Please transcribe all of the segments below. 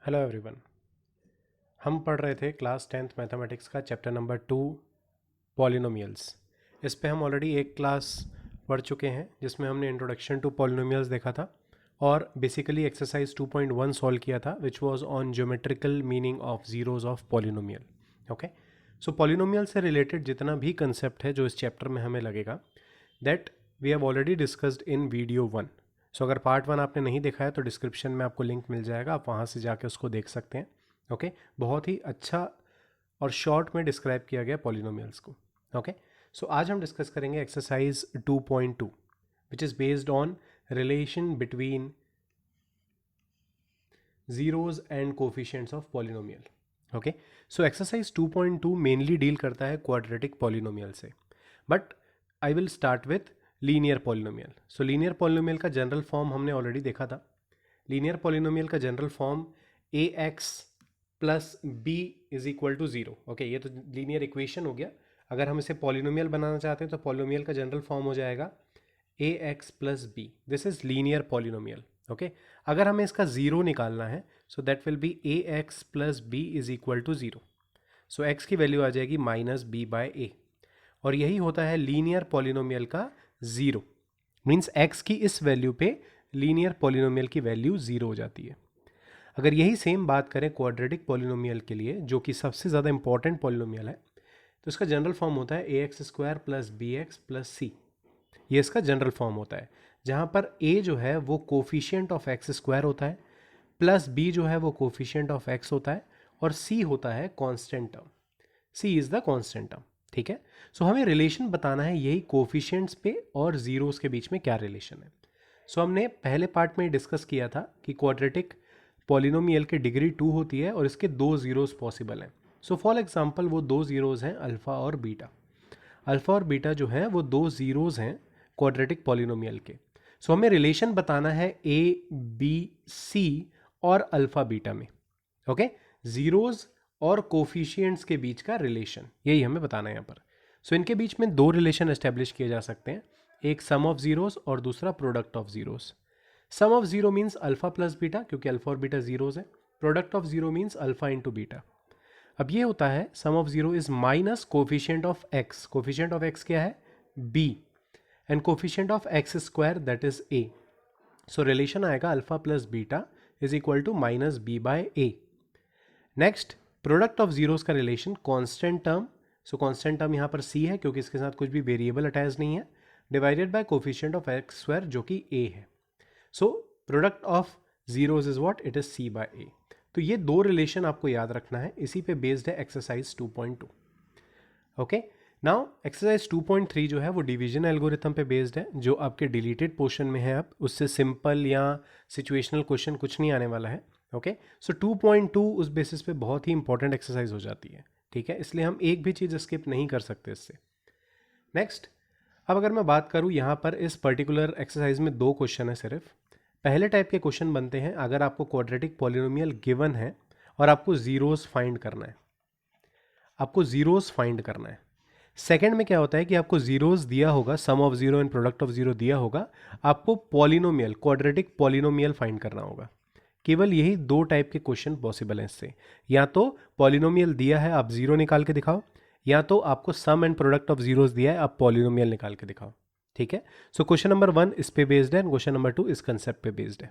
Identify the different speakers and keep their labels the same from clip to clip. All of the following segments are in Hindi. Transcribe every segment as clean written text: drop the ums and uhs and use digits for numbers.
Speaker 1: Hello everyone. हम पढ़ रहे थे क्लास 10th मैथमेटिक्स का चैप्टर नंबर 2 पॉलिनोमियल्स। इस पे हम ऑलरेडी एक क्लास पढ़ चुके हैं जिसमें हमने इंट्रोडक्शन टू पॉलिनोमियल्स देखा था और बेसिकली एक्सरसाइज 2.1 सॉल्व किया था which was on geometrical meaning of zeros of polynomial. Okay, so polynomial से रिलेटेड जितना भी कंसेप्ट है जो इस चैप्टर में हमें लगेगा that we have already discussed in video 1। So अगर पार्ट 1 आपने नहीं देखा है तो डिस्क्रिप्शन में आपको लिंक मिल जाएगा, आप वहाँ से जाके उसको देख सकते हैं। ओके, बहुत ही अच्छा और शॉर्ट में डिस्क्राइब किया गया पॉलिनोमियल्स को। ओके, सो आज हम डिस्कस करेंगे exercise 2.2 which is based on relation between zeros and coefficients of polynomial. Okay, so exercise 2.2 mainly deal करता है क्वाड्रेटिक पॉलिनोमियल से, but I will start with linear polynomial. So linear polynomial का जनरल फॉर्म हमने ऑलरेडी देखा था। लीनियर पॉलिनोमियल का general form a x plus b is equal to zero. Okay, ये तो लीनियर इक्वेशन हो गया। अगर हम इसे पॉलिनोमियल बनाना चाहते हैं तो पॉलिनोमियल का जनरल फॉर्म हो जाएगा a x plus b. This is linear polynomial. Okay, अगर हमें इसका ज़ीरो निकालना है so that will be a x plus b is equal to zero. So x की वैल्यू आ जाएगी माइनस बी बाय ए, और यही होता है लीनियर पॉलिनोमियल का ज़ीरो। मीन्स एक्स की इस वैल्यू पे लीनियर पॉलिनोमियल की वैल्यू ज़ीरो हो जाती है। अगर यही सेम बात करें क्वाड्रेटिक पॉलिनोमियल के लिए जो कि सबसे ज़्यादा इंपॉर्टेंट पॉलिनोमियल है, तो इसका जनरल फॉर्म होता है a x square plus b x plus c. ये इसका जनरल फॉर्म होता है, जहाँ पर ए जो है वो कोफिशिएंट ऑफ एक्स स्क्वायर होता है, प्लस बी जो है वो कोफिशिएंट ऑफ एक्स होता है, और सी होता है constant term. C is the constant term. ठीक है, सो हमें रिलेशन बताना है यही कोफिशिएंट्स पे और जीरोस के बीच में क्या रिलेशन है। सो हमने पहले पार्ट में डिस्कस किया था कि क्वाड्रेटिक पॉलिनोमियल की डिग्री 2 होती है और इसके दो जीरोस पॉसिबल हैं। सो फॉर एग्जांपल वो दो जीरोस हैं अल्फ़ा और बीटा। अल्फ़ा और बीटा जो है वो दो जीरोस हैं क्वाड्रेटिक पॉलिनोमियल के। सो हमें रिलेशन बताना है ए बी सी और अल्फ़ा बीटा में। ओके, जीरोस और कोफिशिएंट्स के बीच का रिलेशन यही हमें बताना है यहाँ पर। सो इनके बीच में दो रिलेशन एस्टेब्लिश किए जा सकते हैं, एक सम ऑफ जीरोस और दूसरा product of zeros. Sum of zero means alpha plus beta, क्योंकि अल्फा और बीटा जीरोस है। Product of zero means alpha into beta. अब ये होता है sum of zero is minus coefficient of x. Coefficient of x क्या है? B, and coefficient of x square that is a. So relation आएगा alpha plus beta is equal to minus b by a. Next, product of zeros का रिलेशन कांस्टेंट टर्म। सो कांस्टेंट टर्म यहाँ पर सी है क्योंकि इसके साथ कुछ भी वेरिएबल अटैच नहीं है, divided by coefficient of x square जो कि ए है। So product of zeros is what? It is c by a. तो ये दो रिलेशन आपको याद रखना है, इसी पे बेस्ड है एक्सरसाइज 2.2। ओके, नाउ एक्सरसाइज 2.3 जो है वो डिवीजन एल्गोरिथम पे बेस्ड है, जो आपके डिलीटेड पोर्शन में है। अब उससे सिंपल या सिचुएशनल क्वेश्चन कुछ नहीं आने वाला है। ओके, सो 2.2 उस बेसिस पे बहुत ही इंपॉर्टेंट एक्सरसाइज हो जाती है। ठीक है, इसलिए हम एक भी चीज़ स्किप नहीं कर सकते इससे। नेक्स्ट, अब अगर मैं बात करूँ यहाँ पर इस पर्टिकुलर एक्सरसाइज में दो क्वेश्चन है सिर्फ। पहले टाइप के क्वेश्चन बनते हैं अगर आपको क्वाड्रेटिक पॉलिनोमियल गिवन है और आपको जीरोस फाइंड करना है। आपको जीरोस फाइंड करना है। सेकंड में क्या होता है कि आपको जीरोस दिया होगा, sum of zero and product of zero दिया होगा, आपको पॉलिनोमियल क्वाड्रेटिक पॉलिनोमियल फाइंड करना होगा। केवल यही दो टाइप के क्वेश्चन पॉसिबल हैं इससे। या तो पॉलिनोमियल दिया है आप जीरो निकाल के दिखाओ, या तो आपको सम एंड प्रोडक्ट ऑफ जीरोस दिया है आप पॉलिनोमियल निकाल के दिखाओ। ठीक है, सो क्वेश्चन नंबर 1 इस पे बेस्ड है, क्वेश्चन नंबर 2 इस कंसेप्ट पे बेस्ड है।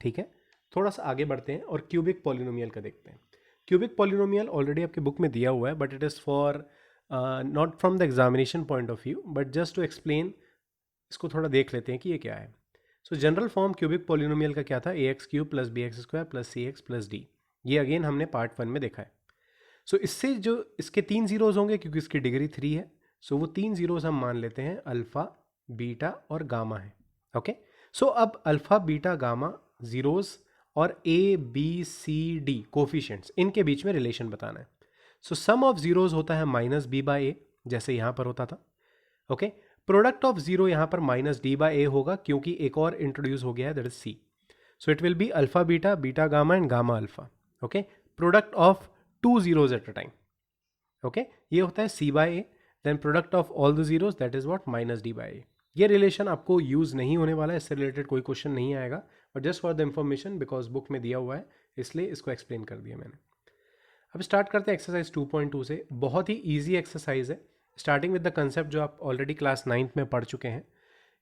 Speaker 1: ठीक है, थोड़ा सा आगे बढ़ते हैं और क्यूबिक पॉलिनोमियल का देखते हैं। क्यूबिक पॉलिनोमियल ऑलरेडी आपके बुक में दिया हुआ है, but it is for not from the examination point of view but just to explain. इसको थोड़ा देख लेते हैं कि ये क्या है। So general form cubic polynomial का क्या था? A x cube plus b x square plus c x plus d. ये अगेन हमने पार्ट 1 में देखा है। सो इससे जो इसके तीन जीरोज होंगे क्योंकि इसकी डिग्री 3 है, सो वो तीन जीरोज हम मान लेते हैं अल्फा बीटा और गामा है। ओके, सो अब अल्फा बीटा गामा जीरोज और a b c d coefficients, इनके बीच में रिलेशन बताना है। सो सम ऑफ जीरोज होता है माइनस बी बाय ए, जैसे यहाँ पर होता था। ओके, प्रोडक्ट ऑफ जीरो यहाँ पर माइनस डी बाय ए होगा क्योंकि एक और इंट्रोड्यूस हो गया है that is c. So it will be alpha beta, beta gamma and gamma alpha. Okay, product of two zeros at a time. Okay, ये होता है c by a, then product of all the zeros that is what? Minus d by a. ये रिलेशन आपको यूज नहीं होने वाला है, इससे रिलेटेड कोई क्वेश्चन नहीं आएगा, but just for the information because book में दिया हुआ है इसलिए इसको एक्सप्लेन कर दिया मैंने। अब स्टार्ट करते हैं एक्सरसाइज 2.2 से। बहुत ही ईजी एक्सरसाइज है, स्टार्टिंग विद द कंसेप्ट जो आप ऑलरेडी क्लास 9th में पढ़ चुके हैं।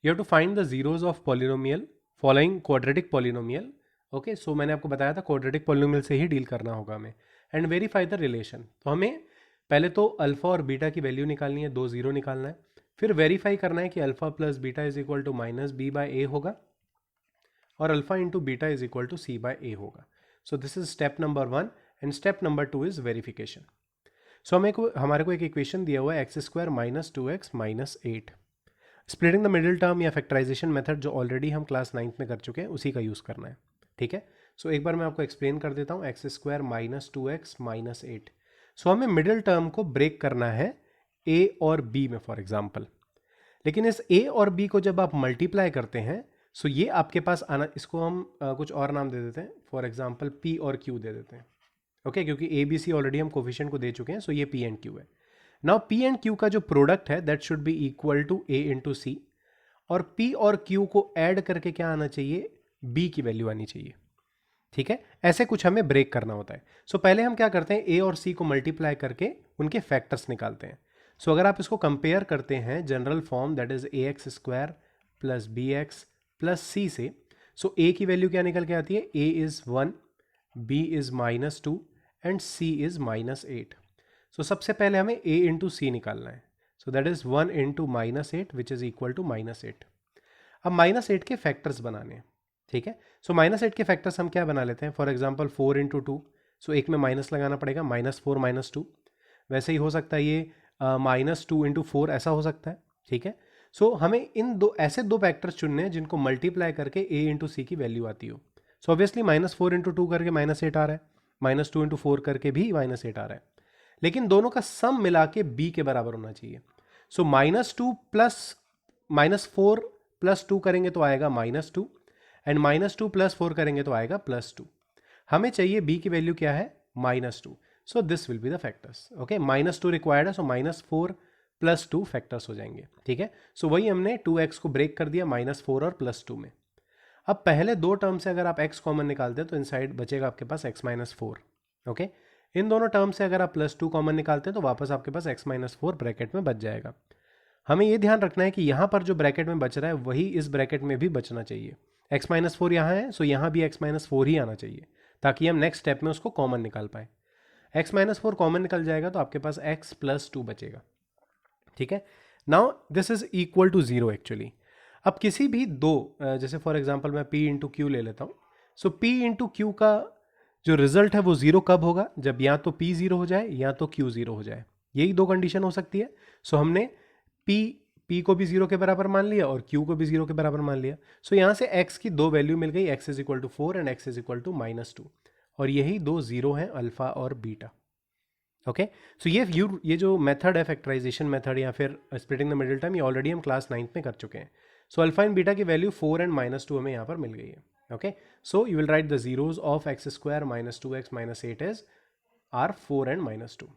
Speaker 1: You have to find the zeros of polynomial following quadratic polynomial. Okay, so मैंने आपको बताया था क्वाड्रेटिक पॉलिनोमियल से ही डील करना होगा हमें। And verify the relation. तो हमें पहले तो अल्फा और बीटा की वैल्यू निकालनी है, 2 जीरो निकालना है, फिर वेरीफाई करना है कि alpha plus beta is equal to minus b by a होगा और alpha into beta is equal to c by a होगा। So this is step number 1 and step number 2 is verification. सो हमारे को एक इक्वेशन दिया हुआ है x square minus 2x minus 8। Splitting the middle term या फैक्टराइजेशन मेथड जो ऑलरेडी हम क्लास 9th में कर चुके हैं उसी का यूज़ करना है। ठीक है, सो एक बार मैं आपको एक्सप्लेन कर देता हूँ। X square minus 2x minus 8। सो हमें मिडिल टर्म को ब्रेक करना है a और b में फॉर एग्जाम्पल। लेकिन इस a और b को जब आप मल्टीप्लाई करते हैं सो ये आपके पास आना, इसको हम कुछ और नाम दे देते हैं, फॉर एग्जाम्पल p और q दे देते हैं। ओके, क्योंकि a b c ऑलरेडी हम कोफिशिएंट को दे चुके हैं, सो ये p एंड q है। नाउ p एंड q का जो प्रोडक्ट है that should be equal to a into c, और p और q को ऐड करके क्या आना चाहिए, b की वैल्यू आनी चाहिए। ठीक है, ऐसे कुछ हमें ब्रेक करना होता है। सो पहले हम क्या करते हैं, a और c को मल्टीप्लाई करके उनके फैक्टर्स निकालते हैं। सो अगर आप इसको कंपेयर करते हैं general form that is a x square plus b x plus c से, सो a की वैल्यू क्या निकल के आती है, a is 1, b is minus 2 and c is minus 8। So सबसे पहले हमें a इंटू सी निकालना है। So that is 1 into minus 8 which is equal to minus 8। अब माइनस 8 के फैक्टर्स बनाने हैं। ठीक है, सो माइनस 8 के फैक्टर्स हम क्या बना लेते हैं, फॉर एग्जाम्पल 4 इंटू 2, सो एक में माइनस लगाना पड़ेगा, माइनस 4 माइनस 2। वैसे ही हो सकता है ये माइनस 2 इंटू 4 ऐसा हो सकता है। ठीक है, सो हमें इन दो ऐसे दो फैक्टर्स चुनने हैं जिनको मल्टीप्लाई करके a इंटू सी की वैल्यू आती हो। सो ऑब्वियसली माइनस 4 इंटू 2 करके माइनस 8 आ रहा है, माइनस 2 इंटू 4 करके भी माइनस 8 आ रहा है, लेकिन दोनों का सम मिला के b के बराबर होना चाहिए। So minus 2 plus minus 4 plus 2 करेंगे तो आएगा माइनस 2, एंड माइनस 2 प्लस 4 करेंगे तो आएगा प्लस 2। हमें चाहिए b की वैल्यू क्या है, minus 2। So this will be the factors. Okay, minus 2 required है, सो माइनस 4 प्लस 2 फैक्टर्स हो जाएंगे। ठीक है, सो वही हमने 2x को ब्रेक कर दिया माइनस 4 और प्लस 2 में। अब पहले दो टर्म से अगर आप x कॉमन निकालते हैं तो इनसाइड बचेगा आपके पास x माइनस 4। ओके, इन दोनों टर्म से अगर आप प्लस 2 कॉमन निकालते हैं तो वापस आपके पास x माइनस 4 ब्रैकेट में बच जाएगा। हमें ये ध्यान रखना है कि यहाँ पर जो ब्रैकेट में बच रहा है वही इस ब्रैकेट में भी बचना चाहिए। x माइनस 4 यहाँ है, सो यहाँ भी x माइनस 4 ही आना चाहिए ताकि हम नेक्स्ट स्टेप में उसको कॉमन निकाल पाए। x माइनस 4 कॉमन निकल जाएगा तो आपके पास x प्लस 2 बचेगा। ठीक है, now this is equal to 0 actually. अब किसी भी दो, जैसे फॉर एग्जांपल मैं p इंटू क्यू ले लेता हूँ, सो p इंटू क्यू का जो रिजल्ट है वो 0 कब होगा, जब या तो p 0 हो जाए या तो q 0 हो जाए। यही दो कंडीशन हो सकती है। सो हमने p को भी 0 के बराबर मान लिया और q को भी 0 के बराबर मान लिया। सो यहाँ से x की दो वैल्यू मिल गई, x is equal to 4 and x is equal to minus 2, और यही दो 0 हैं अल्फा और बीटा। ओके, सो ये जो मेथड है फैक्टराइजेशन मेथड या फिर स्प्लिटिंग द मिडिल टर्म, ये ऑलरेडी हम क्लास 9th में कर चुके हैं। सो अल्फा एंड बीटा की वैल्यू 4 एंड माइनस 2 हमें यहाँ पर मिल गई है। Okay, so you will write the zeros of x square minus 2x minus 8 as are 4 and minus 2।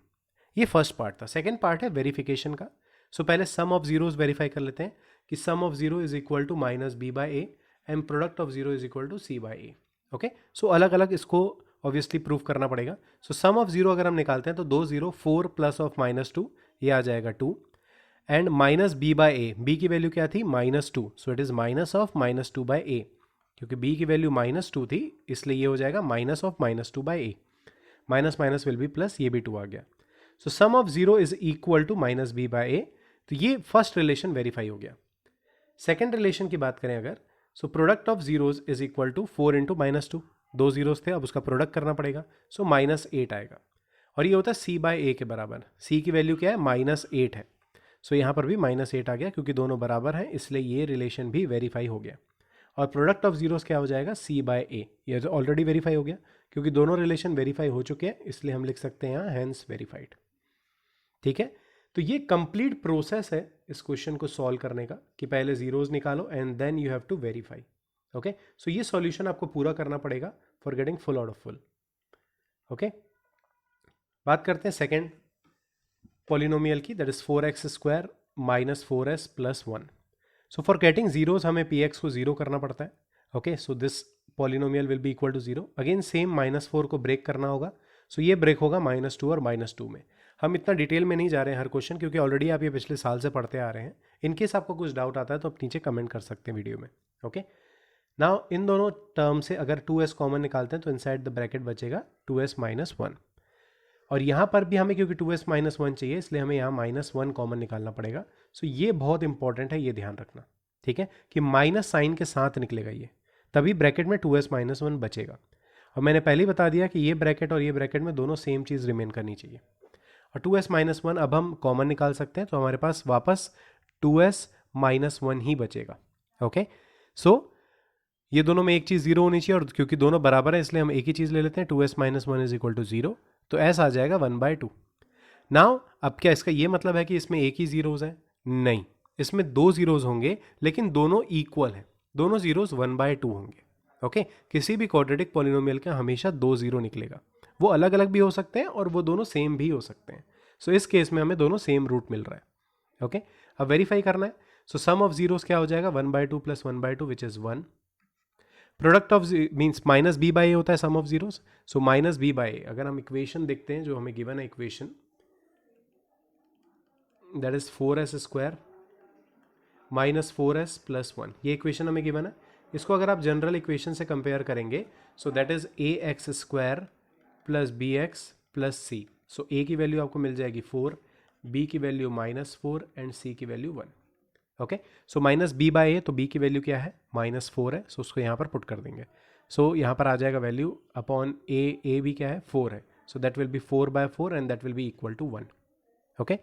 Speaker 1: ये फर्स्ट पार्ट था। सेकेंड पार्ट है वेरिफिकेशन का। सो पहले सम ऑफ जीरोज वेरीफाई कर लेते हैं कि sum of 0 is equal to minus b by a and product of 0 is equal to c by a. Okay, so अलग अलग इसको ऑब्वियसली प्रूफ करना पड़ेगा। सो सम ऑफ 0 अगर हम निकालते हैं तो 2 0 4 प्लस ऑफ माइनस 2 ये आ जाएगा 2, and minus b by a, b की वैल्यू क्या थी minus 2, so it is minus of minus 2 by a, क्योंकि b की वैल्यू माइनस 2 थी इसलिए ये हो जाएगा minus of minus 2 by a. Minus minus will be plus, ये भी 2 आ गया। So sum of 0 is equal to minus b by a. तो ये फर्स्ट रिलेशन वेरीफाई हो गया। सेकेंड रिलेशन की बात करें अगर, so product of zeros is equal to 4 into minus 2, दो जीरोज थे अब उसका प्रोडक्ट करना पड़ेगा, सो माइनस 8 आएगा, और ये होता है c बाई ए के बराबर। c की वैल्यू क्या है, माइनस 8 है, सो यहाँ पर भी माइनस 8 आ गया क्योंकि दोनों बराबर हैं इसलिए ये रिलेशन भी वेरीफाई हो गया। और प्रोडक्ट ऑफ जीरोस क्या हो जाएगा, c बाई ए, ये तो ऑलरेडी वेरीफाई हो गया क्योंकि दोनों रिलेशन वेरीफाई हो चुके हैं, इसलिए हम लिख सकते हैं यहाँ हैंस वेरीफाइड। ठीक है, तो ये कंप्लीट प्रोसेस है इस क्वेश्चन को सॉल्व करने का कि पहले जीरोज निकालो and then you have to verify. Okay, so ये सॉल्यूशन आपको पूरा करना पड़ेगा for getting full out of full. Okay, बात करते हैं सेकेंड पॉलिनोमियल की, that is 4x square minus 4s plus 1। So for getting zeros हमें px को 0 करना पड़ता है। Okay, so this polynomial will be equal to 0। Again same -4 को ब्रेक करना होगा, सो ये ब्रेक होगा -2 और -2 में। हम इतना डिटेल में नहीं जा रहे हैं हर क्वेश्चन, क्योंकि ऑलरेडी आप ये पिछले साल से पढ़ते आ रहे हैं। इनकेस आपको कुछ डाउट आता है तो आप नीचे कमेंट कर सकते हैं वीडियो में। ओके, नाउ इन दोनों टर्म से अगर 2s कॉमन निकालते हैं तो इनसाइड द ब्रैकेट बचेगा 2s - 1, और यहाँ पर भी हमें क्योंकि 2s - 1 चाहिए इसलिए हमें यहाँ -1 कॉमन निकालना पड़ेगा। सो ये बहुत इंपॉर्टेंट है, ये ध्यान रखना, ठीक है, कि माइनस साइन के साथ निकलेगा ये, तभी ब्रैकेट में 2s - 1 बचेगा। और मैंने पहले ही बता दिया कि ये ब्रैकेट और ये ब्रैकेट में दोनों सेम चीज़ रिमेन करनी चाहिए। और 2s - 1 अब हम कॉमन निकाल सकते हैं, तो हमारे पास वापस 2s - 1 ही बचेगा। ओके, सो ये दोनों में एक चीज़ 0 होनी चाहिए, और क्योंकि दोनों बराबर है इसलिए हम एक ही चीज़ ले लेते हैं, 2s - 1 = 0, तो s आ जाएगा 1/2। नाउ अब क्या इसका ये मतलब है कि इसमें एक ही जीरोज़ है? नहीं, इसमें 2 जीरोज़ होंगे, लेकिन दोनों इक्वल हैं, दोनों जीरोज़ 1/2 होंगे। ओके, किसी भी क्वाड्रेटिक पॉलिनोमियल का हमेशा 2 जीरो निकलेगा। वो अलग अलग भी हो सकते हैं और वो दोनों सेम भी हो सकते हैं। सो इस केस में हमें दोनों सेम रूट मिल रहा है। ओके, अब वेरीफाई करना है। सो सम ऑफ जीरोस क्या हो जाएगा? 1/2 + 1/2 which is 1। Product of means -b/a होता है sum of zeros. So -b/a, अगर हम इक्वेशन देखते हैं जो हमें गिवन है, equation that is 4s² - 4s + 1, ये इक्वेशन हमें गिवन है। इसको अगर आप जनरल इक्वेशन से कंपेयर करेंगे, सो that is ax² + bx + c। So a की वैल्यू आपको मिल जाएगी 4, b की वैल्यू -4 एंड c की वैल्यू 1। ओके, सो -b/a, तो b की वैल्यू क्या है? -4 है, सो उसको यहाँ पर पुट कर देंगे। सो यहाँ पर आ जाएगा वैल्यू अपॉन a भी क्या है? 4 है, so that will be 4/4 and that will be equal to 1। Okay,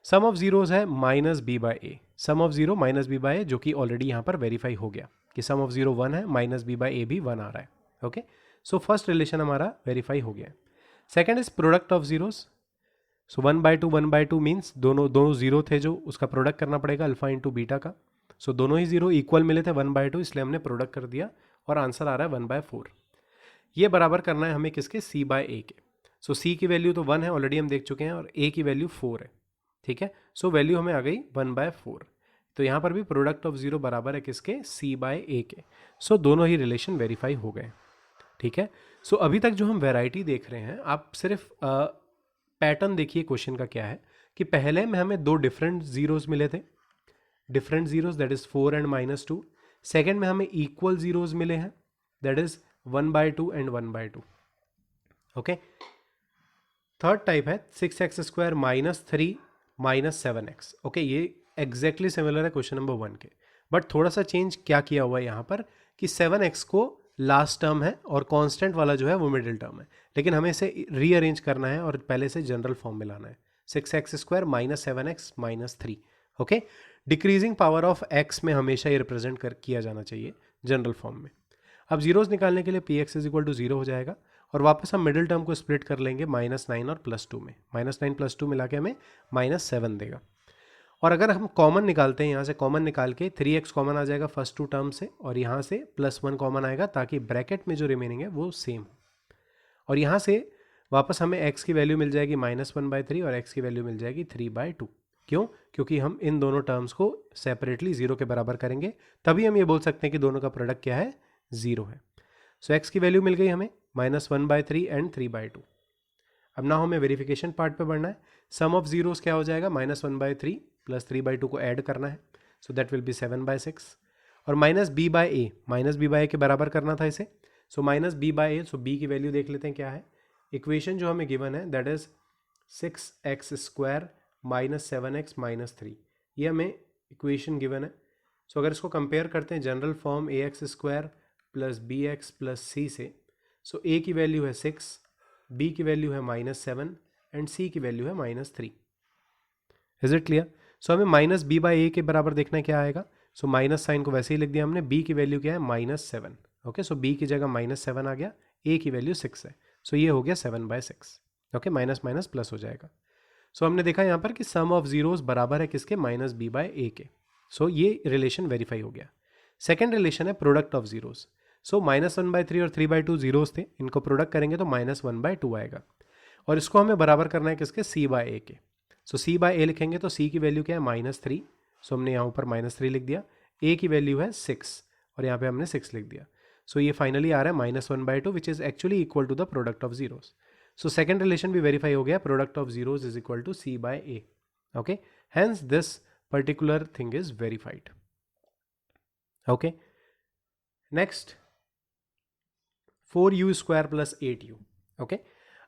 Speaker 1: sum of zeros है -b/a, sum of zero -b/a, जो कि ऑलरेडी यहाँ पर वेरीफाई हो गया कि सम ऑफ जीरो 1 है, -b/a भी 1 आ रहा है। ओके, सो फर्स्ट रिलेशन हमारा वेरीफाई हो गया है। Second is product of zeros. So 1/2 1/2 means दोनों जीरो थे, जो उसका प्रोडक्ट करना पड़ेगा अल्फा इंटू बीटा का। सो दोनों ही जीरो इक्वल मिले थे 1/2, इसलिए हमने प्रोडक्ट कर दिया और आंसर आ रहा है 1/4। ये बराबर करना है हमें किसके? c/a के। सो c की वैल्यू तो 1 है, ऑलरेडी हम देख चुके हैं, और a की वैल्यू 4 है, ठीक है। सो वैल्यू हमें आ गई 1/4। तो यहाँ पर भी प्रोडक्ट ऑफ जीरो बराबर है किसके? c/a के। सो दोनों ही रिलेशन वेरीफाई हो गए, ठीक है। सो अभी तक जो हम वैरायटी देख रहे हैं, आप सिर्फ पैटर्न देखिए क्वेश्चन का क्या है कि पहले में हमें 2 डिफरेंट जीरोज मिले थे, different zeros, that is 4 and -2। Second में हमें इक्वल जीरोज मिले हैं, that is 1/2 and 1/2। Okay, third type है 6x² - 3 - 7x। ओके, ये एग्जैक्टली सिमिलर है क्वेश्चन नंबर 1 के, बट थोड़ा सा चेंज क्या किया हुआ है यहाँ पर कि 7x को लास्ट टर्म है और कांस्टेंट वाला जो है वो मिडिल टर्म है, लेकिन हमें इसे रीअरेंज करना है और पहले से जनरल फॉर्म में लाना है। 6x² - 7x - 3। Okay, decreasing power of x में हमेशा ये रिप्रेजेंट किया जाना चाहिए जनरल फॉर्म में। अब जीरोस निकालने के लिए px = 0 हो जाएगा, और वापस हम मिडिल टर्म को स्प्लिट कर लेंगे -9 और +2 में। -9 +2 मिला के हमें -7 देगा। और अगर हम कॉमन निकालते हैं, यहाँ से कॉमन निकाल के 3x कॉमन आ जाएगा फर्स्ट 2 टर्म से, और यहाँ से +1 कॉमन आएगा, ताकि ब्रैकेट में जो रिमेनिंग है वो सेम हो। और यहाँ से वापस हमें x की वैल्यू मिल जाएगी -1/3 और x की वैल्यू मिल जाएगी 3/2। क्यों? क्योंकि हम इन दोनों टर्म्स को सेपरेटली 0 के बराबर करेंगे, तभी हम ये बोल सकते हैं कि दोनों का प्रोडक्ट क्या है? 0 है। सो x की वैल्यू मिल गई हमें -1/3 एंड 3/2। अब ना हमें वेरिफिकेशन पार्ट पे बढ़ना है। सम ऑफ जीरोस क्या हो जाएगा? -1/3 + 3/2 को ऐड करना है, सो दैट विल बी 7/6। और -b/a के बराबर करना था इसे, सो -b/a, सो b की वैल्यू देख लेते हैं क्या है। इक्वेशन जो हमें गिवन है दैट इज 6x² - 7x - 3, ये हमें इक्वेशन गिवन है। सो अगर इसको कंपेयर करते हैं general form ax² + bx + c से, सो a की वैल्यू है 6, b की वैल्यू है -7 एंड c की वैल्यू है -3। Is it clear? सो हमें -b/a के बराबर देखना है क्या आएगा। सो माइनस साइन को वैसे ही लिख दिया हमने। b की वैल्यू क्या है? -7। ओके, सो b की जगह -7 आ गया, a की वैल्यू 6 है, सो ये हो गया 7/6। ओके, माइनस माइनस प्लस हो जाएगा। सो हमने देखा यहाँ पर कि सम ऑफ जीरोस बराबर है किसके? -b/a के। सो ये रिलेशन वेरीफाई हो गया। सेकेंड रिलेशन है प्रोडक्ट ऑफ जीरोस। सो -1/3 और 3/2 जीरोस थे, इनको प्रोडक्ट करेंगे तो -1/2 आएगा, और इसको हमें बराबर करना है किसके? c/a के। सो c/a लिखेंगे तो c की वैल्यू क्या है? -3, सो हमने यहाँ ऊपर -3 लिख दिया। a की वैल्यू है 6 और यहाँ पे हमने 6 लिख दिया। सो ये फाइनली आ रहा है -1/2 which is actually equal to the product of zeros. So second relation भी वेरीफाई हो गया, product of zeros is equal to C/A. Okay, hence this particular thing is verified. Okay, next 4u square plus 8u. Okay,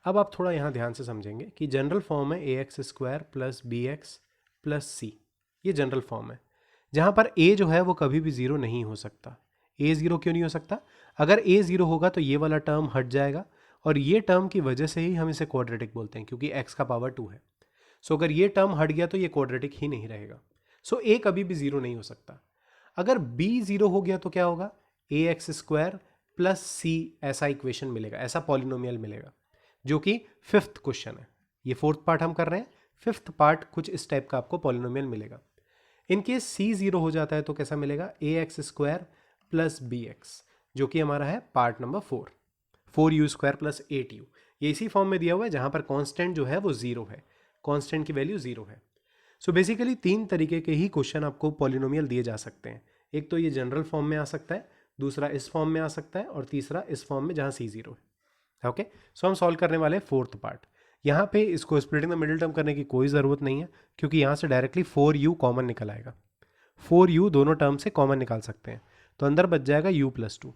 Speaker 1: अब आप थोड़ा यहाँ ध्यान से समझेंगे कि जनरल फॉर्म है ax square plus bx plus c. ये जनरल फॉर्म है जहाँ पर a जो है वो कभी भी ज़ीरो नहीं हो सकता. a ज़ीरो क्यों नहीं हो सकता? अगर a ज़ीरो होगा तो ये वाला टर्म हट जाएगा और ये टर्म की वजह से ही हम इसे क्वाड्रेटिक बोलते हैं क्योंकि x का पावर 2 है. सो अगर ये टर्म हट गया तो ये क्वाड्रेटिक ही नहीं रहेगा. सो a कभी भी ज़ीरो नहीं हो सकता. अगर b ज़ीरो हो गया तो क्या होगा? ax स्क्वायर प्लस c ऐसा इक्वेशन मिलेगा, ऐसा पॉलिनोमियल मिलेगा, जो कि फिफ्थ क्वेश्चन है. ये फोर्थ पार्ट हम कर रहे हैं, फिफ्थ पार्ट कुछ इस टाइप का आपको पॉलिनोमियल मिलेगा. इन केस c जीरो हो जाता है तो कैसा मिलेगा? ax स्क्वायर प्लस bx, जो कि हमारा है part number 4u square plus 8u. ये इसी फॉर्म में दिया हुआ है जहां पर कांस्टेंट जो है वो जीरो है, कांस्टेंट की वैल्यू जीरो है. सो बेसिकली तीन तरीके के ही क्वेश्चन आपको पॉलिनोमियल दिए जा सकते हैं. एक तो ये जनरल फॉर्म में आ सकता है, दूसरा इस फॉर्म में आ सकता है और तीसरा इस फॉर्म में जहां c जीरो है. ओके, सो हम सॉल्व करने वाले हैं फोर्थ पार्ट. यहाँ पे इसको स्प्लिटिंग द मिडिल टर्म करने की कोई ज़रूरत नहीं है क्योंकि यहाँ से डायरेक्टली 4u कॉमन निकल आएगा. 4u दोनों टर्म से कॉमन निकाल सकते हैं तो अंदर बच जाएगा u प्लस 2.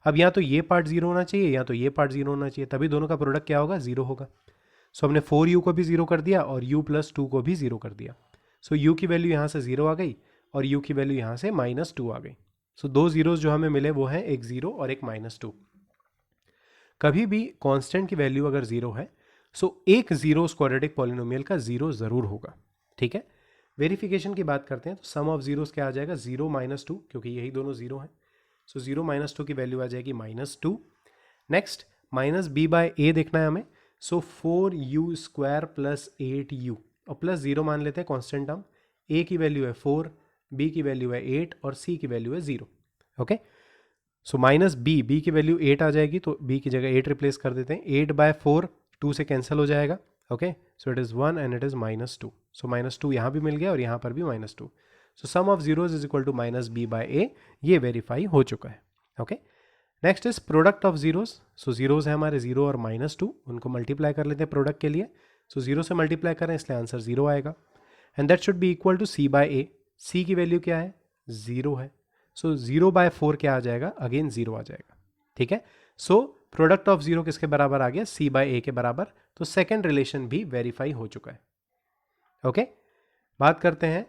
Speaker 1: अब या तो ये पार्ट जीरो होना चाहिए या तो ये पार्ट जीरो होना चाहिए, तभी दोनों का प्रोडक्ट क्या होगा? जीरो होगा. सो हमने 4u को भी जीरो कर दिया और u प्लस 2 को भी जीरो कर दिया. सो u की वैल्यू यहाँ से जीरो आ गई और u की वैल्यू यहाँ से -2 आ गई. सो दो जीरोज जो हमें मिले वो हैं एक जीरो और एक -2. कभी भी कांस्टेंट की वैल्यू अगर जीरो है सो एक जीरो क्वाड्रेटिक पॉलिनोमियल का जीरो जरूर होगा. ठीक है, वेरिफिकेशन की बात करते हैं तो सम ऑफ जीरोस क्या आ जाएगा? 0 -2, क्योंकि यही दोनों जीरो हैं. सो 0 -2 की वैल्यू आ जाएगी -2. नेक्स्ट -b/a देखना है हमें. सो 4u स्क्वायर प्लस 8u और प्लस जीरो मान लेते हैं कांस्टेंट टर्म. a की वैल्यू है 4, b की वैल्यू है 8 और c की वैल्यू है 0. ओके, सो -b की वैल्यू 8 आ जाएगी तो b की जगह 8 रिप्लेस कर देते हैं. 8/4 2 से कैंसिल हो जाएगा. Okay, so it is 1 and it is -2. सो -2 यहाँ भी मिल गया और यहाँ पर भी -2. So sum of zeros is equal to -b/a. ये वेरीफाई हो चुका है. Okay, next is product of zeros. So zeros है हमारे 0 और -2, उनको मल्टीप्लाई कर लेते हैं प्रोडक्ट के लिए. सो 0 से मल्टीप्लाई करें इसलिए आंसर 0 आएगा and that should be equal to c/a. c की वैल्यू क्या है? 0 है. सो 0/4 क्या आ जाएगा? अगेन 0 आ जाएगा. ठीक है, सो प्रोडक्ट ऑफ जीरो किसके बराबर आ गया? c/a के बराबर. तो सेकेंड रिलेशन भी वेरीफाई हो चुका है. ओके, बात करते हैं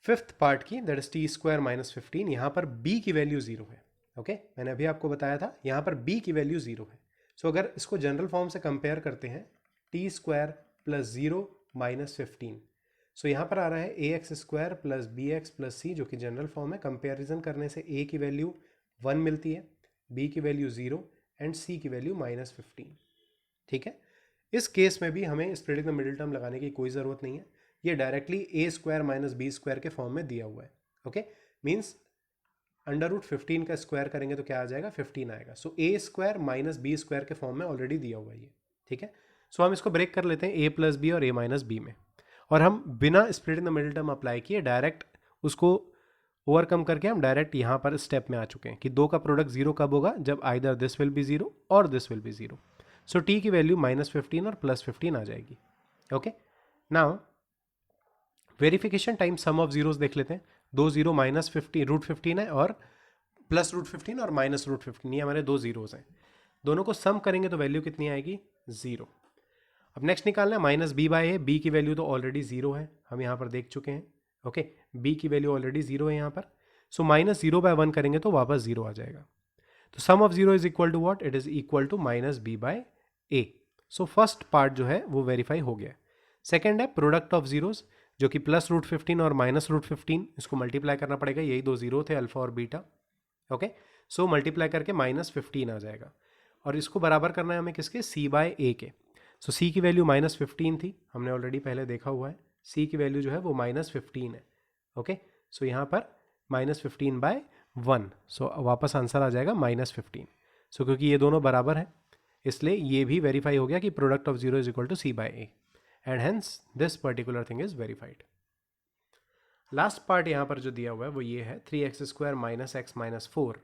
Speaker 1: फिफ्थ पार्ट की, दैट इज t स्क्वायर -15. यहां पर b की वैल्यू 0 है. ओके, मैंने अभी आपको बताया था यहां पर b की वैल्यू 0 है. सो अगर इसको जनरल फॉर्म से कंपेयर करते हैं, t स्क्वायर प्लस 0 -15. सो यहाँ पर आ रहा है ax square plus bx plus c, जो कि जनरल फॉर्म है. कंपेरिजन करने से a की वैल्यू 1 मिलती है, b की वैल्यू 0 एंड c की वैल्यू -15. ठीक है, इस केस में भी हमें स्प्लिटिंग द मिडिल टर्म लगाने की कोई ज़रूरत नहीं है. ये directly a square minus b square के फॉर्म में दिया हुआ है. ओके, मीन्स √15 का स्क्वायर करेंगे तो क्या आ जाएगा? 15 आएगा. So a square minus b square के फॉर्म में ऑलरेडी दिया हुआ है ये. ठीक है, सो हम इसको ब्रेक कर लेते हैं a प्लस बी और a माइनस बी में, और हम बिना splitting the middle term apply किए डायरेक्ट उसको ओवरकम करके हम डायरेक्ट यहाँ पर स्टेप में आ चुके हैं कि दो का प्रोडक्ट जीरो कब होगा? जब either this will be zero और this will be zero. So t की वैल्यू -15 और +15 आ जाएगी. Okay, now verification time sum of zeros देख लेते हैं. दो जीरो -15 है और +√15 और -√15, ये हमारे दो जीरोस हैं. दोनों को सम करेंगे तो वैल्यू कितनी आएगी? 0. अब नेक्स्ट निकालना है -b/a. b की वैल्यू तो ऑलरेडी 0 है, हम यहाँ पर देख चुके हैं. ओके, b की वैल्यू ऑलरेडी 0 है यहाँ पर. सो -0/1 करेंगे तो वापस 0 आ जाएगा. तो sum of 0 is equal to what? It is equal to -b/a. So first part जो है वो वेरीफाई हो गया. सेकेंड है प्रोडक्ट ऑफ जीरोस, जो कि +√15 और -√15, इसको मल्टीप्लाई करना पड़ेगा. यही दो जीरो थे, अल्फा और बीटा. ओके, सो मल्टीप्लाई करके -15 आ जाएगा और इसको बराबर करना है हमें किसके? c/a के. सो c की वैल्यू -15 थी, हमने ऑलरेडी पहले देखा हुआ है. c की वैल्यू जो है वो -15 है. ओके, सो यहाँ पर -15/1. सो वापस आंसर आ जाएगा -15. सो क्योंकि ये दोनों बराबर हैं इसलिए ये भी वेरीफाई हो गया कि product of zero is equal to c/a and hence this particular thing is verified. Last part यहाँ पर जो दिया हुआ है वो ये है 3x² - x - 4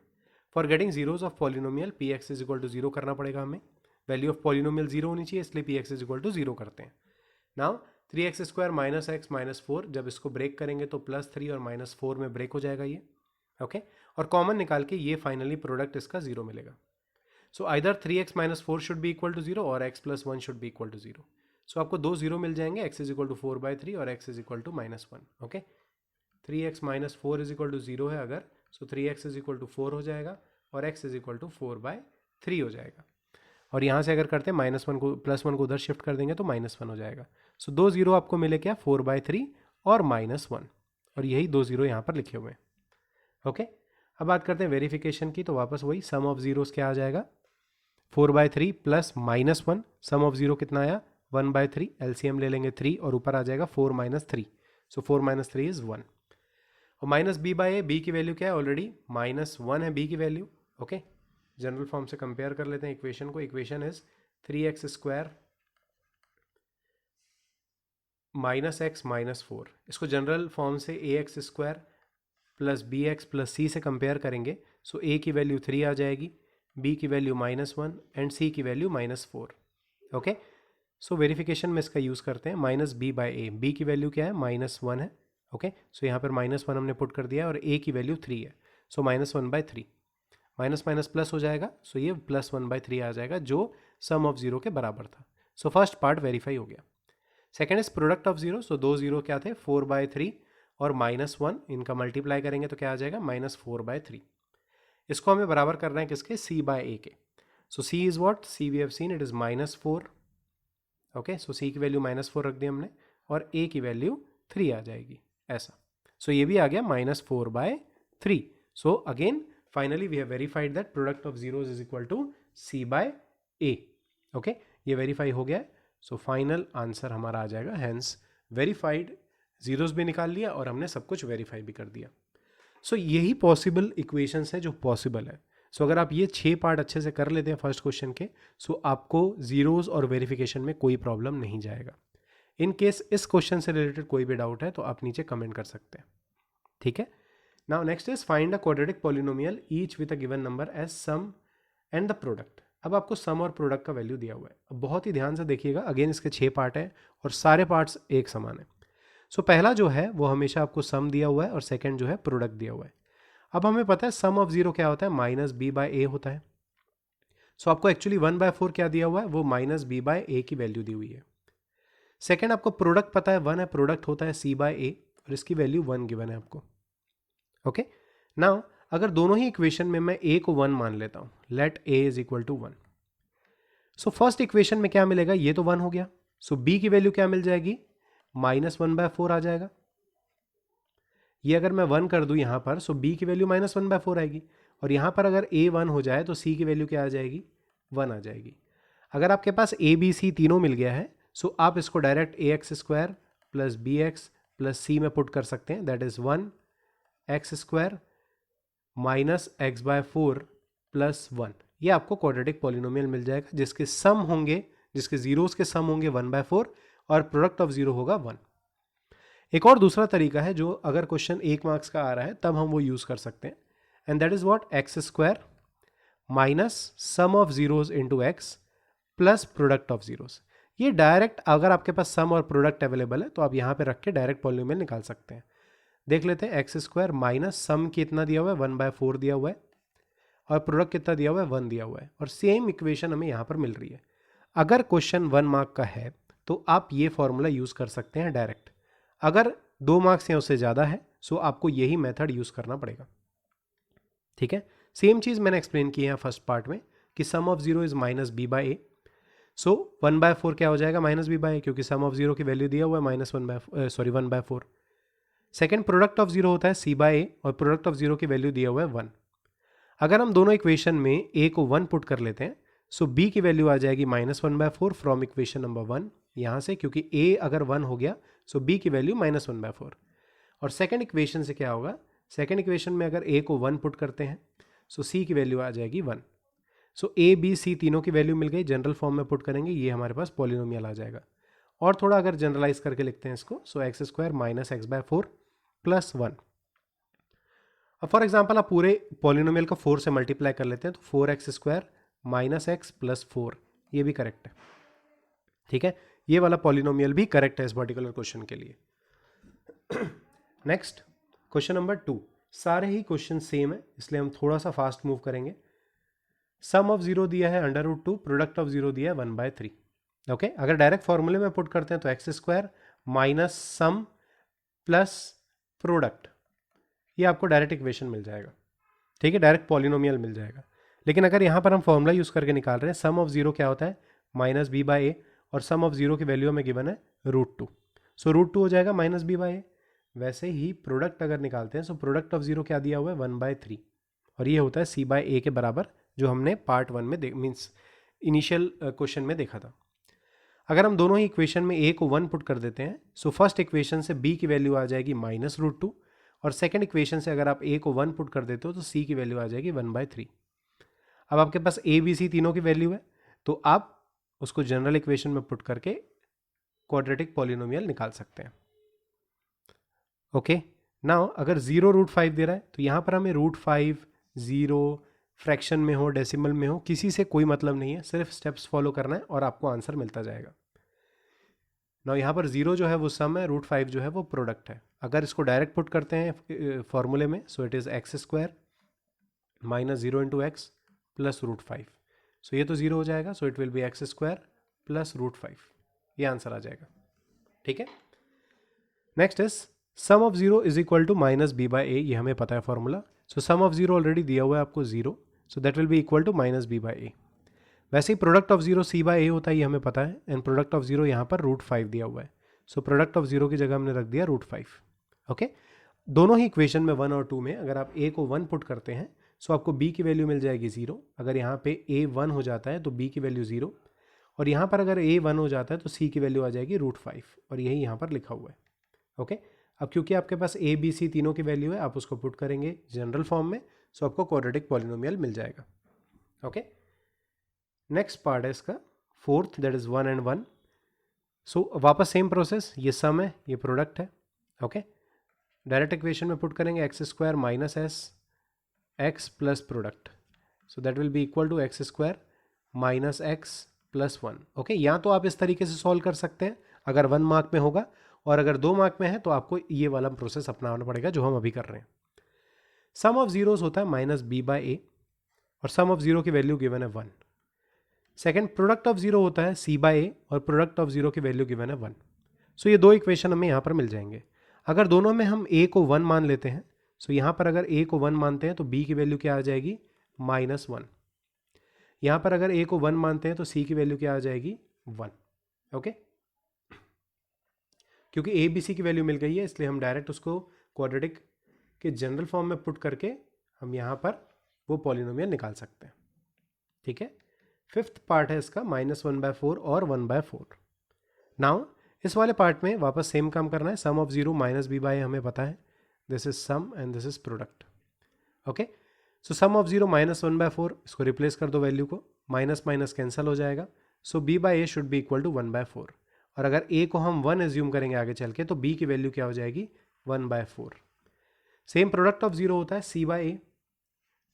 Speaker 1: for getting zeros of polynomial p x is equal to zero करना पड़ेगा हमें, वैल्यू ऑफ पॉलिनोमियल जीरो होनी चाहिए, इसलिए p x is equal to zero करते हैं। Now 3x² minus x minus 4, जब इसको ब्रेक करेंगे तो +3 और -4 में ब्रेक हो जाएगा ये, ओके और कॉमन निकाल के ये फाइनली प्रोडक्ट इसका जीरो मिलेगा। So either 3x minus 4 should be equal to zero और x plus 1 should be equal to zero. So आपको दो जीरो मिल जाएंगे, x इज इक्वल टू 4/3 और x is equal to -1, okay 3x minus 4 is equal to zero है अगर, सो 3x इज इक्वल टू 4 हो जाएगा और x इज इक्वल टू 4/3 हो जाएगा। और यहाँ से अगर करते हैं -1 को +1 को उधर शिफ्ट कर देंगे तो -1 हो जाएगा। सो दो जीरो आपको मिले क्या, 4/3 और -1, और यही दो जीरो यहाँ पर लिखे हुए हैं, ओके। अब बात करते हैं वेरिफिकेशन की, तो वापस वही सम ऑफ जीरोस क्या आ जाएगा, 4/3 प्लस -1, सम ऑफ जीरो कितना आया 1/3, एलसीएम ले लेंगे 3 और ऊपर आ जाएगा 4 - 3, सो 4 - 3 इज 1। और माइनस b/a, b की वैल्यू क्या है ऑलरेडी -1 है b की वैल्यू, ओके जनरल फॉर्म से कंपेयर कर लेते हैं इक्वेशन को। Equation is 3x² minus x minus 4, इसको जनरल फॉर्म से ax² plus bx plus c से कंपेयर करेंगे। सो a की वैल्यू 3 आ जाएगी, b की वैल्यू -1 एंड c की वैल्यू -4, ओके। सो वेरिफिकेशन में इसका यूज़ करते हैं, -b/a, b की वैल्यू क्या है -1 है, ओके सो यहाँ पर -1 हमने पुट कर दिया और a की वैल्यू 3 है, सो -1/3, माइनस माइनस प्लस हो जाएगा, सो ये +1/3 आ जाएगा जो सम ऑफ जीरो के बराबर था। सो फर्स्ट पार्ट वेरीफाई हो गया। Second is product of zero, so दो जीरो क्या थे 4/3 और -1, इनका मल्टीप्लाई करेंगे तो क्या आ जाएगा -4/3। इसको हमें बराबर करना है किसके, c/a के। So c is what, c we have seen it is -4, okay so c की वैल्यू -4 रख दी हमने और a की वैल्यू 3 आ जाएगी ऐसा। सो ये भी आ गया -4/3। So again finally we have verified that product of zeros is equal to c/a, okay ये वेरीफाई हो गया है। सो फाइनल आंसर हमारा आ जाएगा, हैंस वेरीफाइड, जीरोज भी निकाल लिया और हमने सब कुछ वेरीफाई भी कर दिया। सो यही पॉसिबल इक्वेशंस है जो पॉसिबल है। सो अगर आप ये 6 पार्ट अच्छे से कर लेते हैं फर्स्ट क्वेश्चन के, सो आपको जीरोज और वेरिफिकेशन में कोई प्रॉब्लम नहीं जाएगा। इन केस इस क्वेश्चन से रिलेटेड कोई भी डाउट है तो आप नीचे कमेंट कर सकते हैं, ठीक है। Now next is find a quadratic polynomial each with a given number as sum and the product. अब आपको सम और प्रोडक्ट का वैल्यू दिया हुआ है, अब बहुत ही ध्यान से देखिएगा, अगेन इसके 6 पार्ट हैं और सारे पार्ट्स एक समान है। सो पहला जो है वो हमेशा आपको सम दिया हुआ है और सेकंड जो है प्रोडक्ट दिया हुआ है। अब हमें पता है सम ऑफ जीरो क्या होता है, -b/a होता है। सो आपको एक्चुअली 1/4 क्या दिया हुआ है, वो -b/a की वैल्यू दी हुई है। सेकंड आपको प्रोडक्ट पता है 1 है, प्रोडक्ट होता है c/a और इसकी वैल्यू 1 गिवन है आपको, ओके। नाउ अगर दोनों ही इक्वेशन में मैं a को 1 मान लेता हूं, let a is equal to 1, so first equation में क्या मिलेगा, ये तो 1 हो गया। सो b की वैल्यू क्या मिल जाएगी, -1/4 आ जाएगा। ये अगर मैं 1 कर दूं यहां पर, सो b की वैल्यू -1/4 आएगी और यहां पर अगर a 1 हो जाए तो c की वैल्यू क्या आ जाएगी, 1 आ जाएगी। अगर आपके पास a b c तीनों मिल गया है, सो आप इसको direct ax² plus bx plus c में पुट कर सकते हैं, that is 1x² minus x/4 plus 1। ये आपको क्वाड्रेटिक पॉलिनोमियल मिल जाएगा जिसके सम होंगे, जिसके जीरोस के सम होंगे 1/4 और प्रोडक्ट ऑफ जीरो होगा 1। एक और दूसरा तरीका है जो अगर क्वेश्चन 1 मार्क्स का आ रहा है तब हम वो यूज कर सकते हैं, and that is what, x² minus sum of zeros into x plus product of zeros. ये डायरेक्ट अगर आपके पास सम और प्रोडक्ट अवेलेबल है तो आप यहाँ पे रख के डायरेक्ट पॉलिनोमियल निकाल सकते हैं। देख लेते हैं, x² माइनस सम कितना दिया हुआ है 1/4 दिया हुआ है और प्रोडक्ट कितना दिया हुआ है 1 दिया हुआ है, और सेम इक्वेशन हमें यहाँ पर मिल रही है। अगर क्वेश्चन 1 मार्क का है तो आप ये फॉर्मूला यूज कर सकते हैं डायरेक्ट, अगर 2 मार्क्स या उससे ज़्यादा है सो आपको यही मेथड यूज़ करना पड़ेगा, ठीक है। सेम चीज़ मैंने एक्सप्लेन की है फर्स्ट पार्ट में कि sum of zero is -b/a, सो 1/4 क्या हो जाएगा -b/a, क्योंकि सम ऑफ जीरो की वैल्यू दिया हुआ है -1/4। सेकेंड प्रोडक्ट ऑफ जीरो होता है c/a और प्रोडक्ट ऑफ जीरो की वैल्यू दिया हुआ है 1। अगर हम दोनों इक्वेशन में a को 1 पुट कर लेते हैं, सो b की वैल्यू आ जाएगी -1/4 फ्रॉम इक्वेशन नंबर 1 यहाँ से, क्योंकि a अगर 1 हो गया सो b की वैल्यू -1/4। और सेकेंड इक्वेशन से क्या होगा, सेकेंड इक्वेशन में अगर a को 1 पुट करते हैं सो c की वैल्यू आ जाएगी 1। सो a b c तीनों की वैल्यू मिल गई, जनरल फॉर्म में पुट करेंगे, ये हमारे पास पॉलिनोमियल आ जाएगा। और थोड़ा अगर जनरलाइज करके लिखते हैं इसको, सो x² माइनस x/4 प्लस 1। अब फॉर एग्जांपल आप पूरे पॉलिनोमियल को 4 से मल्टीप्लाई कर लेते हैं, तो 4x² माइनस एक्स प्लस 4, ये भी करेक्ट है, ठीक है। ये वाला पॉलिनोमियल भी करेक्ट है इस पर्टिकुलर क्वेश्चन के लिए। नेक्स्ट क्वेश्चन नंबर 2, सारे ही क्वेश्चन सेम है इसलिए हम थोड़ा सा फास्ट मूव करेंगे। सम ऑफ 0 दिया है √2, प्रोडक्ट ऑफ 0 दिया है 1/3। ओके, अगर डायरेक्ट फॉर्मूले में पुट करते हैं तो x² minus sum plus product, ये आपको डायरेक्ट इक्वेशन मिल जाएगा, ठीक है, डायरेक्ट पॉलिनोमियल मिल जाएगा। लेकिन अगर यहाँ पर हम फॉर्मूला यूज़ करके निकाल रहे हैं, सम ऑफ 0 क्या होता है -b/a, और सम ऑफ 0 की वैल्यू में गिवन है √2, सो √2 हो जाएगा -b/a। वैसे ही प्रोडक्ट अगर निकालते हैं, सो प्रोडक्ट ऑफ 0 क्या दिया हुआ है 1/3, और ये होता है c/a के बराबर, जो हमने पार्ट 1 में मीन्स इनिशियल क्वेश्चन में देखा था। अगर हम दोनों ही इक्वेशन में a को 1 पुट कर देते हैं, सो फर्स्ट इक्वेशन से b की वैल्यू आ जाएगी -√2, और सेकंड इक्वेशन से अगर आप a को 1 पुट कर देते हो तो c की वैल्यू आ जाएगी 1/3। अब आपके पास a b c तीनों की वैल्यू है, तो आप उसको जनरल इक्वेशन में पुट करके क्वाड्रेटिक पॉलिनोमियल निकाल सकते हैं। ओके, नाउ अगर 0√5 दे रहा है तो यहाँ पर हमें √5, 0, फ्रैक्शन में हो, डेसिमल में हो, किसी से कोई मतलब नहीं है, सिर्फ स्टेप्स फॉलो करना है और आपको आंसर मिलता जाएगा। नाउ यहाँ पर 0 जो है वो सम है, √5 जो है वो प्रोडक्ट है। अगर इसको डायरेक्ट पुट करते हैं फॉर्मूले में, so it is x² minus 0 × x plus √5, so ये तो 0 हो जाएगा, so it will be x² plus √5, ये आंसर आ जाएगा, ठीक है। Next is sum of 0 is equal to -b/a, ये हमें पता है formula, so sum of 0 already दिया हुआ है आपको 0, so that will be equal to -b/a। वैसे ही प्रोडक्ट ऑफ 0 c/a होता है, ये हमें पता है, एंड प्रोडक्ट ऑफ 0 यहाँ पर √5 दिया हुआ है, सो प्रोडक्ट ऑफ 0 की जगह हमने रख दिया √5। ओके, दोनों ही इक्वेशन में 1 और 2 में अगर आप a को 1 पुट करते हैं, सो आपको b की वैल्यू मिल जाएगी 0। अगर यहाँ पे a 1 हो जाता है तो b की वैल्यू 0, और यहाँ पर अगर a 1 हो जाता है तो c की वैल्यू आ जाएगी √5, और यही यहाँ पर लिखा हुआ है। ओके, अब क्योंकि आपके पास a b c तीनों की वैल्यू है, आप उसको पुट करेंगे जनरल फॉर्म में, सो आपको क्वाड्रेटिक पॉलिनोमियल मिल जाएगा। ओके, नेक्स्ट पार्ट है इसका fourth, that is 1 and 1। So वापस सेम प्रोसेस, ये सम है, ये प्रोडक्ट है। ओके, डायरेक्ट इक्वेशन में पुट करेंगे x² minus s x plus product, so that will be equal to x² minus x plus 1। Okay, या तो आप इस तरीके से सॉल्व कर सकते हैं अगर 1 मार्क में होगा, और अगर 2 मार्क में है तो आपको ये वाला प्रोसेस अपनाना पड़ेगा जो हम अभी कर रहे हैं। सम ऑफ जीरोस होता है -b/a, और सम ऑफ 0 की वैल्यू गिवन है 1। सेकेंड, प्रोडक्ट ऑफ 0 होता है c/a, और प्रोडक्ट ऑफ 0 की वैल्यू गिवन है 1। सो ये दो इक्वेशन हमें यहाँ पर मिल जाएंगे। अगर दोनों में हम a को 1 मान लेते हैं, सो यहाँ पर अगर a को 1 मानते हैं तो b की वैल्यू क्या आ जाएगी -1। यहाँ पर अगर a को 1 मानते हैं तो c की वैल्यू क्या आ जाएगी 1। ओके, क्योंकि a b c की वैल्यू मिल गई है इसलिए हम डायरेक्ट उसको क्वाड्रेटिक के जनरल फॉर्म में पुट करके हम यहाँ पर वो पॉलिनोमियल निकाल सकते हैं, ठीक है। फिफ्थ पार्ट है इसका -1/4 और 1/4। नाउ इस वाले पार्ट में वापस सेम काम करना है। सम ऑफ 0 -b/a हमें पता है, this is sum and this is product. Okay, so sum of 0 -1/4, इसको रिप्लेस कर दो वैल्यू को, माइनस माइनस कैंसिल हो जाएगा, so b/a should be equal to 1/4। और अगर a को हम 1 एज्यूम करेंगे आगे चल के, तो b की वैल्यू क्या हो जाएगी 1/4। सेम प्रोडक्ट ऑफ 0 होता है c/a,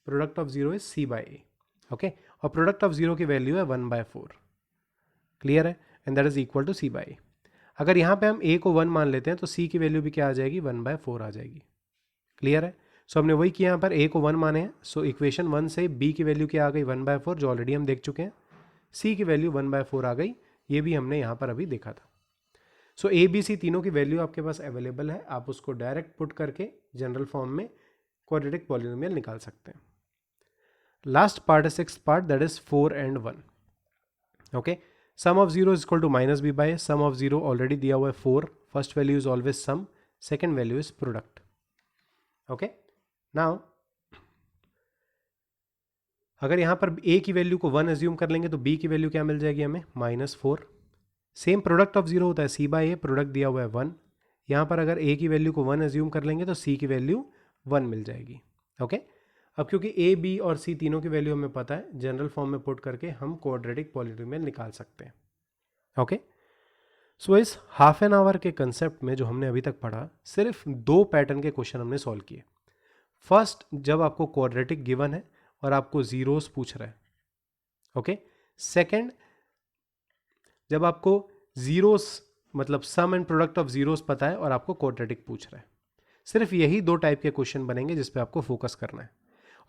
Speaker 1: product of 0 is c/a। Okay, और प्रोडक्ट ऑफ 0 की वैल्यू है 1/4, क्लियर है, and that is equal to c/a। अगर यहाँ पे हम a को 1 मान लेते हैं तो c की वैल्यू भी क्या आ जाएगी 1/4 आ जाएगी, क्लियर है। सो हमने वही किया, यहाँ पर a को 1 माने हैं, सो इक्वेशन 1 से b की वैल्यू क्या आ गई 1/4, जो ऑलरेडी हम देख चुके हैं। c की वैल्यू 1/4 आ गई, ये भी हमने यहाँ पर अभी देखा था। सो a b c तीनों की वैल्यू आपके पास अवेलेबल है, आप उसको डायरेक्ट पुट करके जनरल फॉर्म में क्वाड्रेटिक पॉलिनोमियल निकाल सकते हैं। लास्ट पार्ट है sixth part, that is 4 and 1। Okay, sum of 0 is equal to -b/a, sum of 0 already दिया हुआ है 4, first value is always sum, second value is product. Okay, now अगर यहाँ पर a की वैल्यू को 1 एज्यूम कर लेंगे तो b की वैल्यू क्या मिल जाएगी हमें -4। सेम प्रोडक्ट ऑफ 0 होता है c/a, प्रोडक्ट दिया हुआ है 1। यहाँ पर अगर a की वैल्यू को 1 एज्यूम कर लेंगे तो c की वैल्यू 1 मिल जाएगी। ओके, अब क्योंकि a b और c तीनों की वैल्यू हमें पता है, जनरल फॉर्म में पुट करके हम क्वाड्रेटिक पॉलिनोमियल निकाल सकते हैं। ओके, सो इस हाफ एन आवर के कंसेप्ट में जो हमने अभी तक पढ़ा, सिर्फ 2 पैटर्न के क्वेश्चन हमने सॉल्व किए। फर्स्ट, जब आपको क्वाड्रेटिक गिवन है और आपको जीरोस पूछ रहा है, ओके। सेकंड, जब आपको जीरोस मतलब सम एंड प्रोडक्ट ऑफ जीरोस पता है और आपको क्वाड्रेटिक पूछ रहा है। सिर्फ यही दो टाइप के क्वेश्चन बनेंगे जिस पे आपको फोकस करना है।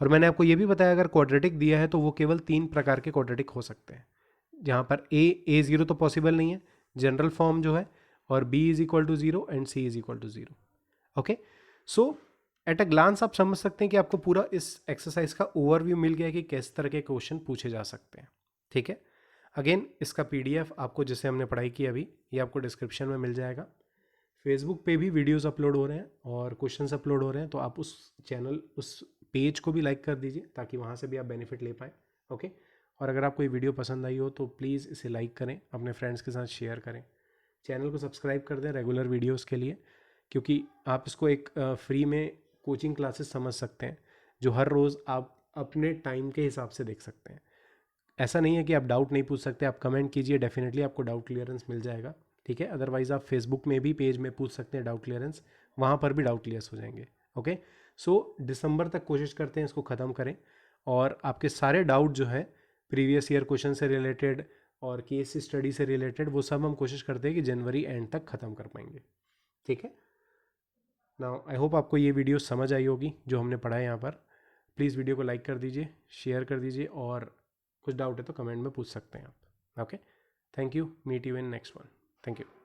Speaker 1: और मैंने आपको ये भी बताया अगर क्वाड्रेटिक दिया है तो वो केवल 3 प्रकार के क्वाड्रेटिक हो सकते हैं, जहाँ पर ए जीरो तो पॉसिबल नहीं है, जनरल फॉर्म जो है, और b is equal to zero and c is equal to zero. Okay, so at a glance आप समझ सकते हैं कि आपको पूरा इस एक्सरसाइज का ओवरव्यू मिल गया कि किस तरह के क्वेश्चन पूछे जा सकते हैं। ठीक है, अगेन इसका पीडीएफ आपको जैसे हमने पढ़ाई की अभी, ये आपको डिस्क्रिप्शन में मिल जाएगा। फेसबुक पे भी वीडियोस अपलोड हो रहे हैं और क्वेश्चंस अपलोड हो रहे हैं, तो आप उस चैनल उस पेज को भी लाइक कर दीजिए ताकि वहाँ से भी आप बेनिफिट ले पाएँ। ओके, और अगर आपको ये वीडियो पसंद आई हो तो प्लीज़ इसे लाइक करें, अपने फ्रेंड्स के साथ शेयर करें, चैनल को सब्सक्राइब कर दें रेगुलर वीडियोस के लिए, क्योंकि आप इसको एक फ्री में कोचिंग क्लासेस समझ सकते हैं जो हर रोज़ आप अपने टाइम के हिसाब से देख सकते हैं। ऐसा नहीं है कि आप डाउट नहीं पूछ सकते, आप कमेंट कीजिए, डेफिनेटली आपको डाउट क्लियरेंस मिल जाएगा। ठीक है, अदरवाइज़ आप फेसबुक में भी पेज में पूछ सकते हैं डाउट क्लियरेंस, वहाँ पर भी डाउट क्लियर्स हो जाएंगे। ओके, सो दिसंबर तक कोशिश करते हैं इसको ख़त्म करें, और आपके सारे डाउट जो है प्रीवियस ईयर क्वेश्चन से रिलेटेड और केस स्टडी से रिलेटेड, वो सब हम कोशिश करते हैं कि जनवरी एंड तक ख़त्म कर पाएंगे। ठीक है, नाउ आई होप आपको ये वीडियो समझ आई होगी जो हमने पढ़ा है यहाँ पर। प्लीज़ वीडियो को लाइक कर दीजिए, शेयर कर दीजिए, और कुछ डाउट है तो कमेंट में पूछ सकते हैं आप। Okay, thank you, meet you in next one. Thank you.